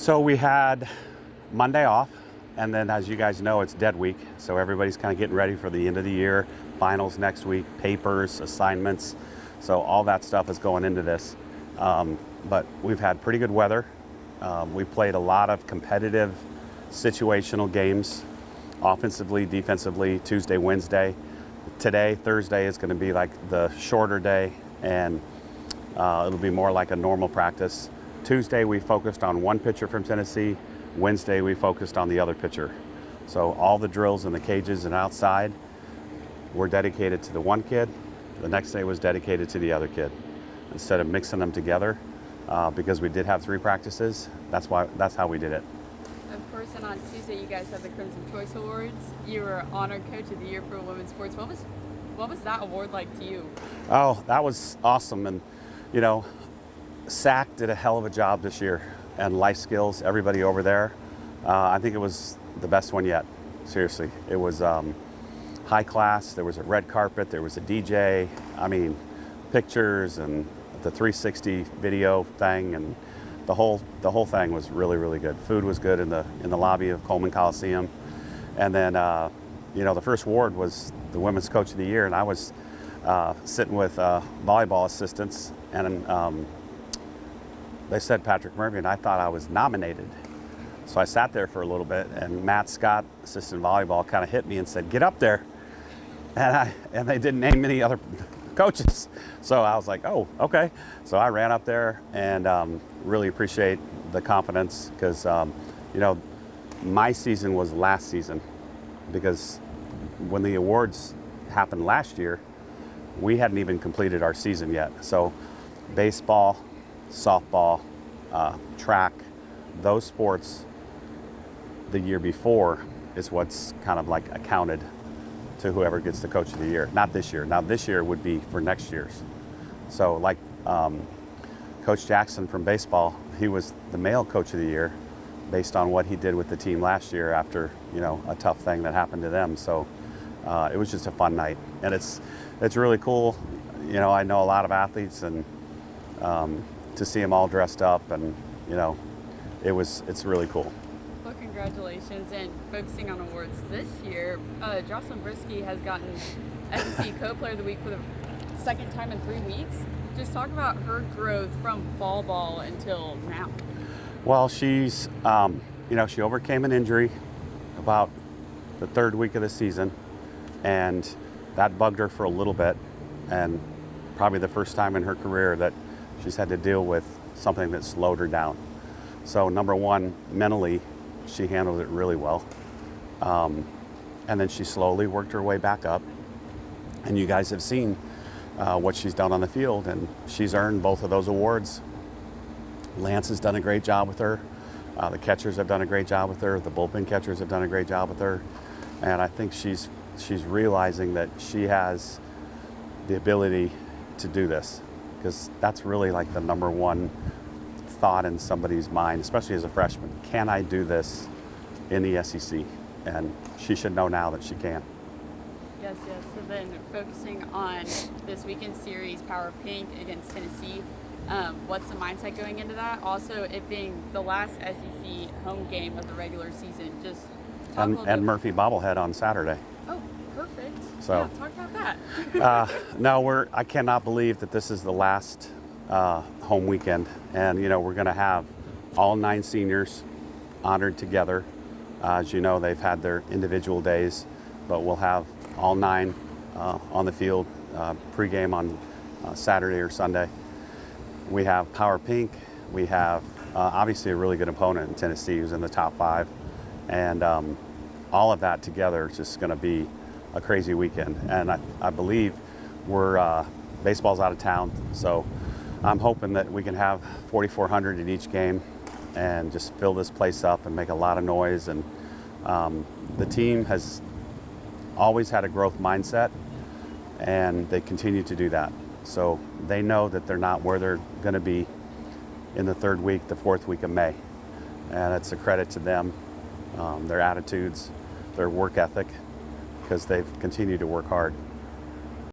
So we had Monday off, and then as you guys know, it's dead week. So everybody's kind of getting ready for the end of the year, finals next week, papers, assignments. So all that stuff is going into this. But we've had pretty good weather. We played a lot of competitive situational games, offensively, defensively, Tuesday, Wednesday. Today, Thursday, is going to be like the shorter day, and it'll be more like a normal practice. Tuesday, we focused on one pitcher from Tennessee. Wednesday, we focused on the other pitcher. So all the drills in the cages and outside were dedicated to the one kid. The next day was dedicated to the other kid. Instead of mixing them together, because we did have 3 practices, that's how we did it. Of course, and on Tuesday, you guys had the Crimson Choice Awards. You were honored Coach of the Year for women's sports. What was that award like to you? Oh, that was awesome. And, you know, SAC did a hell of a job this year, and Life Skills, everybody over there. I think it was the best one yet. Seriously, it was high class. There was a red carpet. There was a DJ. I mean, pictures and the 360 video thing, and the whole thing was really, really good. Food was good in the lobby of Coleman Coliseum, and then you know, the first award was the Women's Coach of the Year, and I was sitting with volleyball assistants, and they said Patrick Murphy, and I thought I was nominated. So I sat there for a little bit, and Matt Scott, assistant volleyball, kind of hit me and said, "Get up there," and they didn't name any other coaches. So I was like, oh, okay. So I ran up there, and really appreciate the confidence, because you know, my season was last season, because when the awards happened last year, we hadn't even completed our season yet. So baseball, softball, track, those sports the year before is what's kind of like accounted to whoever gets the Coach of the Year. Not this year. Now this year would be for next year's. So like Coach Jackson from baseball, he was the male Coach of the Year based on what he did with the team last year after, you know, a tough thing that happened to them. So it was just a fun night, and it's really cool. You know, I know a lot of athletes, and to see them all dressed up, and you know, it's really cool. Well, congratulations. And focusing on awards this year, Jocelyn Brisky has gotten SEC Co-Player of the Week for the second time in 3 weeks. Just talk about her growth from fall ball until now. Well, she's, you know, she overcame an injury about the 3rd week of the season, and that bugged her for a little bit, and probably the first time in her career that she's had to deal with something that slowed her down. So number one, mentally, she handled it really well. And then she slowly worked her way back up. And you guys have seen what she's done on the field, and she's earned both of those awards. Lance has done a great job with her. The catchers have done a great job with her. The bullpen catchers have done a great job with her. And I think she's realizing that she has the ability to do this, because that's really like the number one thought in somebody's mind, especially as a freshman. Can I do this in the SEC? And she should know now that she can. Yes. So then focusing on this weekend series, Power Pink against Tennessee, what's the mindset going into that? Also, it being the last SEC home game of the regular season, just talk and Murphy bobblehead on Saturday. Oh, perfect. So yeah, talk about that. No, I cannot believe that this is the last home weekend, and you know, we're going to have all 9 seniors honored together. As you know, they've had their individual days, but we'll have all 9 on the field pregame on Saturday or Sunday. We have Power Pink. We have obviously a really good opponent in Tennessee, who's in the top 5, and all of that together is just going to be a crazy weekend. And I believe baseball's out of town, so I'm hoping that we can have 4,400 at each game and just fill this place up and make a lot of noise. And the team has always had a growth mindset, and they continue to do that. So they know that they're not where they're going to be in the 3rd week, the 4th week of May. And it's a credit to them, their attitudes, their work ethic, because they've continued to work hard.